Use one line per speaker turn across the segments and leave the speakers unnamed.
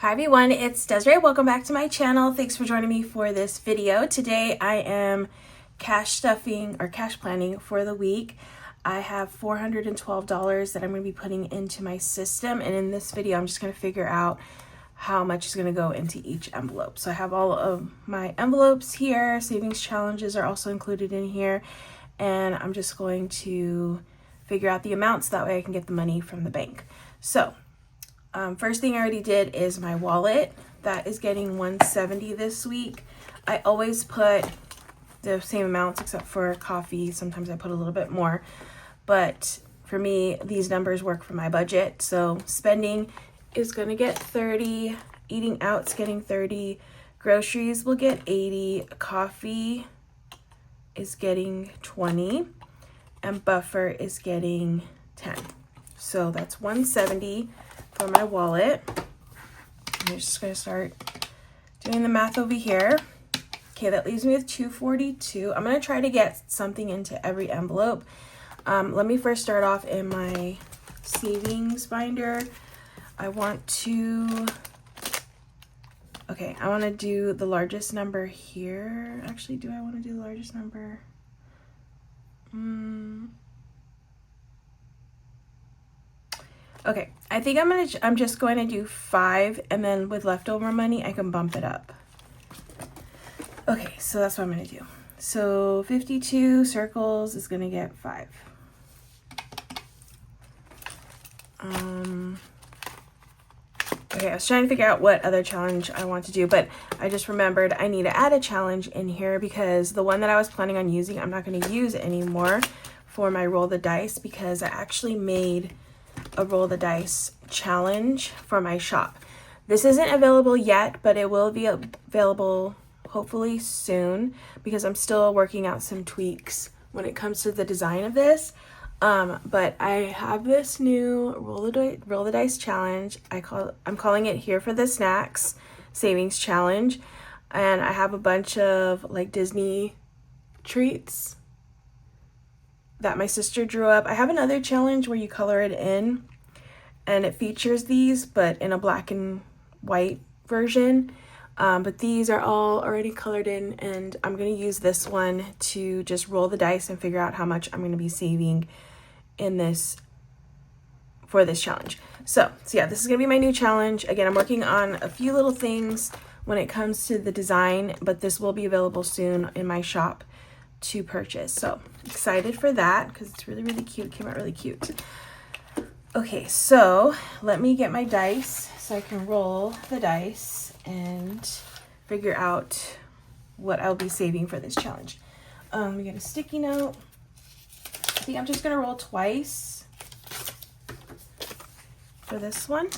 Hi everyone, it's Desiree. Welcome back to my channel. Thanks for joining me for this video. Today I am cash planning for the week. I have $412 that I'm going to be putting into my system, and in this video I'm just going to figure out how much is going to go into each envelope. So I have all of my envelopes here. Savings challenges are also included in here, and I'm just going to figure out the amounts, that way I can get the money from the bank. So first thing I already did is my wallet. That is getting $170 this week. I always put the same amounts except for coffee. Sometimes I put a little bit more, but for me, these numbers work for my budget. So spending is going to get 30, eating out's getting 30, groceries will get 80, coffee is getting 20, and buffer is getting 10. So that's 170 for my wallet. I'm just going to start doing the math over here. Okay, that leaves me with 242. I'm going to try to get something into every envelope. Let me first start off in my savings binder. I want to do the largest number here. Actually, do I want to do the largest number? Okay, I think I'm just going to do 5, and then with leftover money, I can bump it up. Okay, so that's what I'm going to do. So 52 circles is going to get 5. Okay, I was trying to figure out what other challenge I want to do, but I just remembered I need to add a challenge in here because the one that I was planning on using, I'm not going to use anymore for my roll the dice, because I actually made a roll the dice challenge for my shop. This isn't available yet, but it will be available hopefully soon, because I'm still working out some tweaks when it comes to the design of this. But I have this new roll the dice challenge. I'm calling it Here for the Snacks Savings Challenge, and I have a bunch of like Disney treats that my sister drew up. I have another challenge where you color it in, and it features these but in a black and white version, but these are all already colored in, and I'm going to use this one to just roll the dice and figure out how much I'm going to be saving in this for this challenge. So yeah, this is going to be my new challenge. Again, I'm working on a few little things when it comes to the design, but this will be available soon in my shop to purchase. So excited for that because it's really, really cute. It came out really cute. Okay, so let me get my dice so I can roll the dice and figure out what I'll be saving for this challenge. We get a sticky note. I think I'm just gonna roll twice for this one.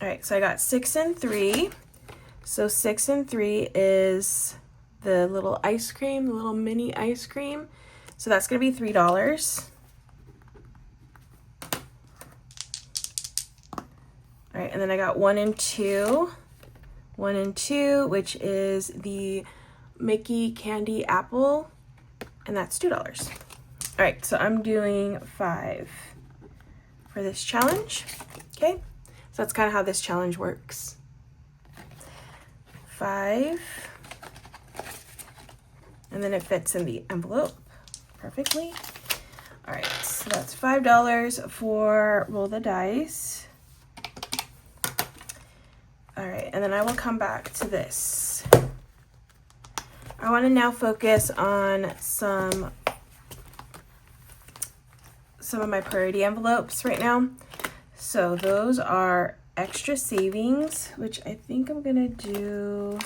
All right, so I got 6 and 3. So 6 and 3 is the little ice cream, the little mini ice cream. So that's gonna be $3. All right, and then I got 1 and 2. 1 and 2, which is the Mickey Candy Apple, and that's $2. All right, so I'm doing 5 for this challenge. Okay, so that's kind of how this challenge works. 5. And then it fits in the envelope perfectly. All right, so that's $5 for roll the dice. All right, and then I will come back to this. I want to now focus on some of my priority envelopes right now. So those are extra savings, which I think I'm gonna do.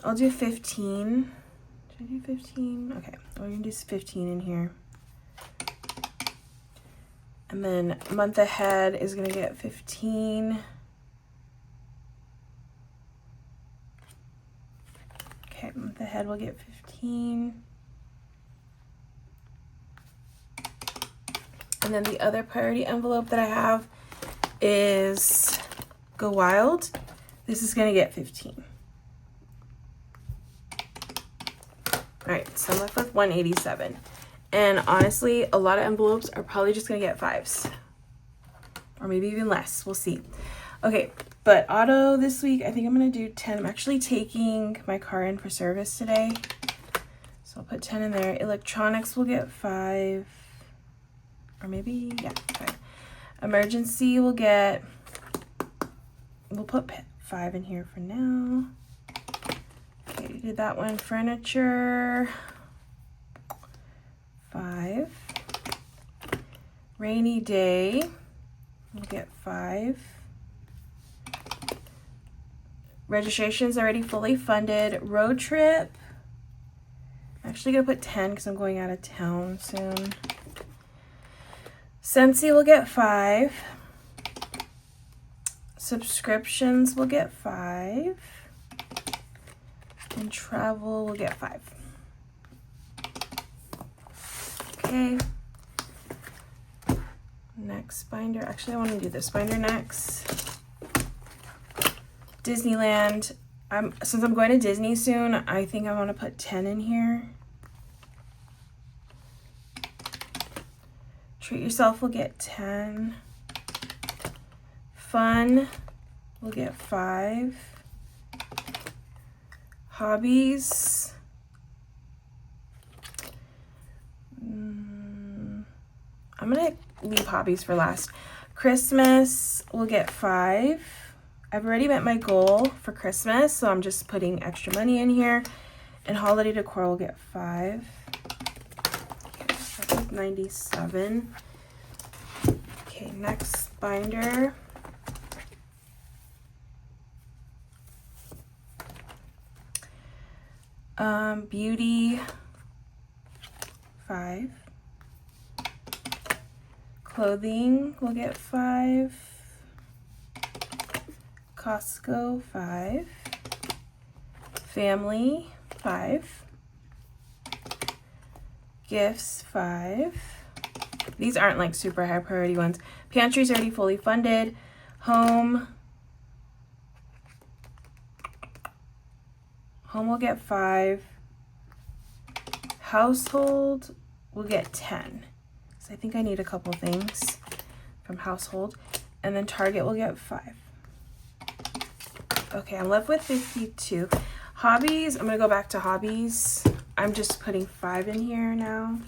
I'll do 15. Should I do 15? Okay, we're gonna do 15 in here. And then month ahead is gonna get 15. Okay, month ahead will get 15. And then the other priority envelope that I have is Go Wild. This is gonna get 15. All right, so I'm left with 187. And honestly, a lot of envelopes are probably just gonna get 5s. Or maybe even less, we'll see. Okay, but auto this week, I think I'm gonna do 10. I'm actually taking my car in for service today. So I'll put 10 in there. Electronics will get 5. Or maybe, yeah, 5. Emergency will get, we'll put 5 in here for now. Okay, did that one. Furniture, 5. Rainy day, we'll get 5. Registration's already fully funded. Road trip, I'm actually gonna put 10 because I'm going out of town soon. Scentsy will get 5. Subscriptions will get 5. And travel will get 5. Okay. Next binder. Actually, I want to do this binder next. Disneyland. Since I'm going to Disney soon, I think I want to put 10 in here. Treat yourself will get 10. Fun will get 5. Hobbies. I'm gonna leave hobbies for last. Christmas will get 5. I've already met my goal for Christmas, so I'm just putting extra money in here. And holiday decor will get 5. Okay, so that's like 97. Okay, next binder. Beauty, 5. Clothing will get 5. Costco, 5. Family, 5. Gifts, 5. These aren't like super high priority ones. Pantry's already fully funded. Home will get 5. Household will get 10. So I think I need a couple things from household. And then Target will get 5. Okay, I'm left with 52. Hobbies, I'm gonna go back to hobbies. I'm just putting 5 in here now.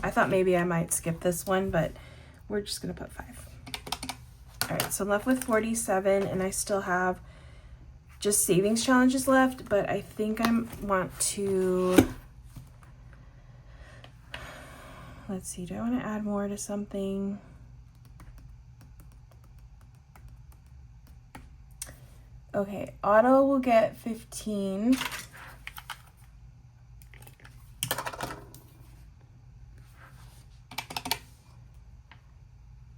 I thought maybe I might skip this one, but we're just gonna put 5. All right, so I'm left with 47, and I still have just savings challenges left, but I think I want to, let's see, do I want to add more to something? Okay, auto will get 15.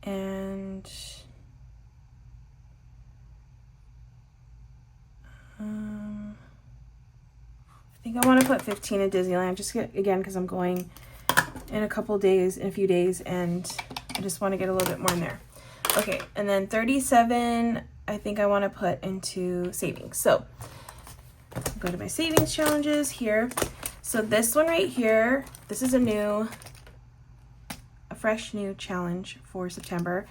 And I think I want to put 15 at Disneyland, just again because I'm going in a few days, and I just want to get a little bit more in there. Okay, and then 37, I think I want to put into savings. So go to my savings challenges here. So this one right here, this is a fresh new challenge for September.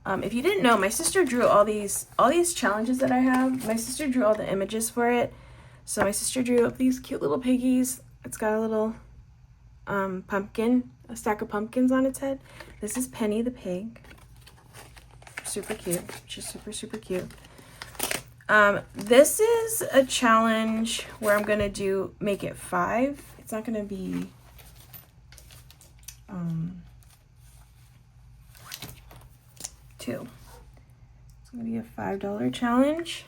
If you didn't know, my sister drew all these challenges that I have. My sister drew all the images for it. So my sister drew up these cute little piggies. It's got a little pumpkin, a stack of pumpkins on its head. This is Penny the pig. Super cute. She's super, super cute. This is a challenge where I'm gonna make it 5. It's not gonna be $2. It's gonna be a $5 challenge.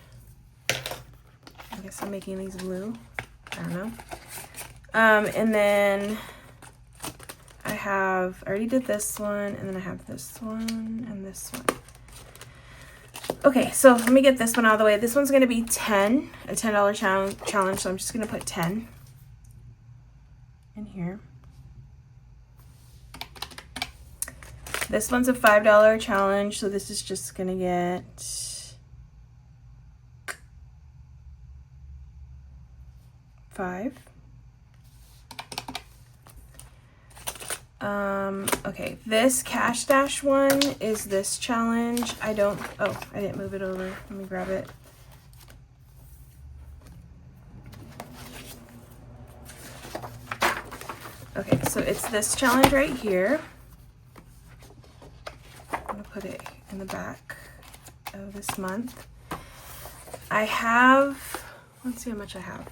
I guess I'm making these blue. I don't know. And then I already did this one, and then I have this one and this one. Okay, so let me get this one out of the way. This one's gonna be a $10 challenge, so I'm just gonna put 10 in here. This one's a $5 challenge, so this is just gonna get 5. Okay, this cash dash one is this challenge. I didn't move it over. Let me grab it. Okay, so it's this challenge right here. I'm gonna put it in the back of this month. I have, let's see how much I have.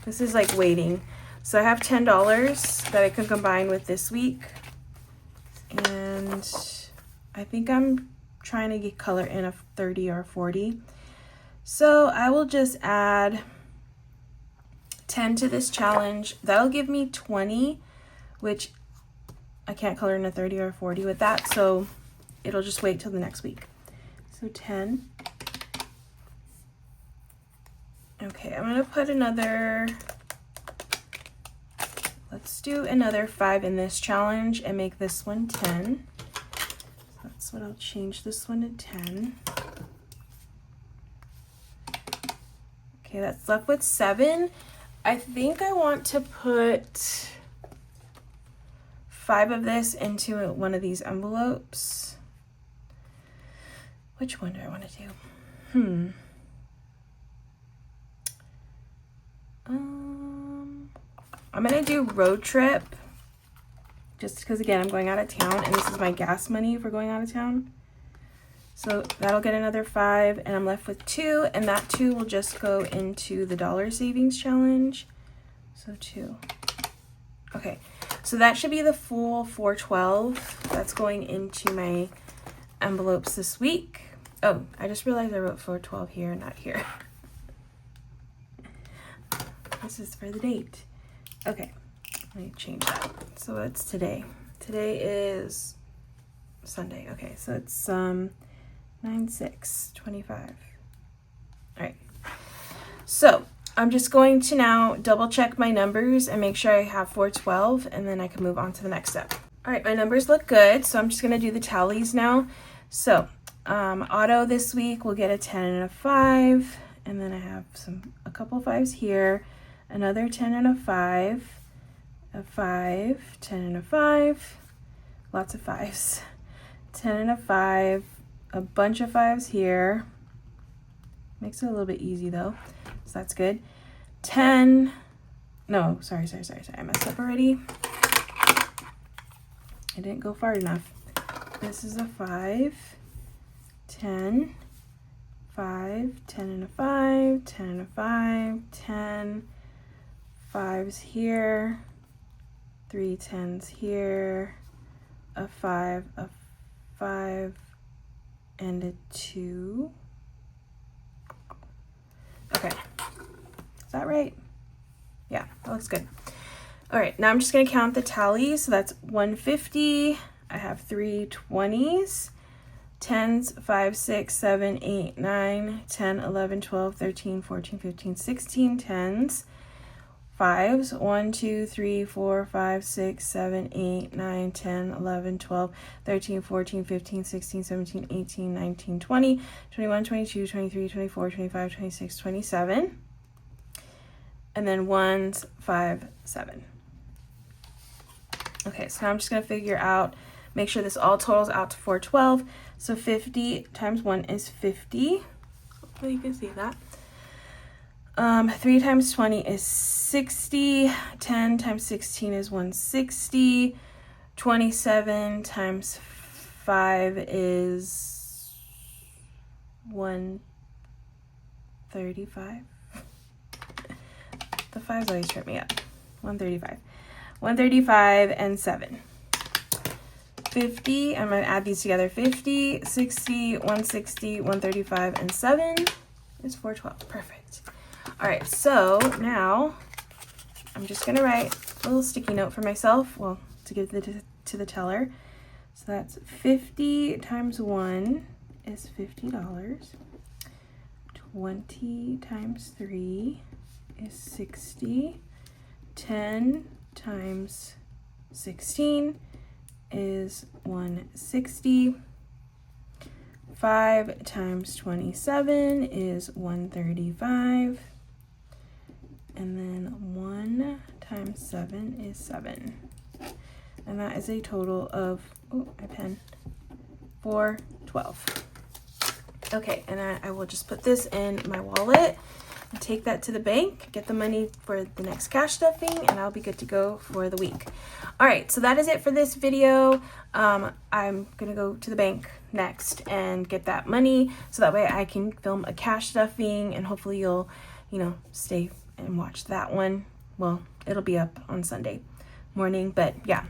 This is like waiting. So I have $10 that I can combine with this week. And I think I'm trying to get color in a 30 or 40. So I will just add 10 to this challenge. That'll give me 20, which I can't color in a 30 or 40 with that. So it'll just wait till the next week. So 10. Okay, I'm gonna put another, let's do another 5 in this challenge and make this one 10. So that's what I'll change this one to 10. Okay, that's left with 7. I think I want to put 5 of this into one of these envelopes. Which one do I want to do? I'm gonna do road trip, just because again I'm going out of town and this is my gas money for going out of town. So that'll get another 5 and I'm left with 2, and that 2 will just go into the dollar savings challenge. So 2. Okay, so that should be the full 412 that's going into my envelopes this week. Oh, I just realized I wrote 412 here, not here. This is for the date. Okay, let me change that. So it's today. Today is Sunday. Okay, so it's 9/6/25. All right. So I'm just going to now double check my numbers and make sure I have 412, and then I can move on to the next step. All right, my numbers look good, so I'm just gonna do the tallies now. So auto this week will get a 10 and a 5, and then I have a couple 5s here. Another 10 and a 5, a 5, 10 and a 5, lots of 5s, 10 and a 5, a bunch of 5s here, makes it a little bit easy though, so that's good. 10, no, sorry, I messed up already. I didn't go far enough. This is a 5, 10, 5, 10 and a 5, 10 and a 5, 10, 5s here, 3 10s here, a 5, and a 2. Okay, is that right? Yeah, that looks good. All right, now I'm just gonna count the tally. So that's 150. I have 3 20s, 10s, 5, 6, 7, 8, 9, 10, 11, 12, 13, 14, 15, 16 10s. 5s, 1, 2, 3, 4, 5, 6, 7, 8, 9, 10, 11, 12, 13, 14, 15, 16, 17, 18, 19, 20, 21, 22, 23, 24, 25, 26, 27. And then 1s, 5, 7. Okay, so now I'm just going to figure out, make sure this all totals out to 412. So 50 times 1 is 50. Hopefully you can see that. 3 times 20 is 60, 10 times 16 is 160, 27 times 5 is 135. The 5s always trip me up. 135. 135 and 7. 50, I'm going to add these together. 50, 60, 160, 135, and 7 is 412. Perfect. All right, so now I'm just gonna write a little sticky note for myself, well, to give to the teller. So that's 50 times 1 is $50. 20 times 3 is 60. 10 times 16 is 160. 5 times 27 is 135. And then 1 times 7 is 7. And that is a total of, oh, my pen, 412. Okay, and I will just put this in my wallet and take that to the bank, get the money for the next cash stuffing, and I'll be good to go for the week. All right, so that is it for this video. I'm gonna go to the bank next and get that money so that way I can film a cash stuffing, and hopefully you'll, you know, stay and watch that one. Well, it'll be up on Sunday morning, but yeah.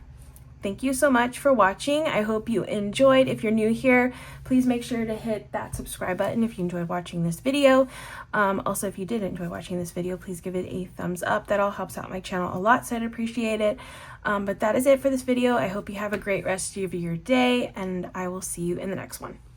Thank you so much for watching. I hope you enjoyed. If you're new here, please make sure to hit that subscribe button if you enjoyed watching this video. Also, if you did enjoy watching this video, please give it a thumbs up. That all helps out my channel a lot, so I'd appreciate it. But that is it for this video. I hope you have a great rest of your day, and I will see you in the next one.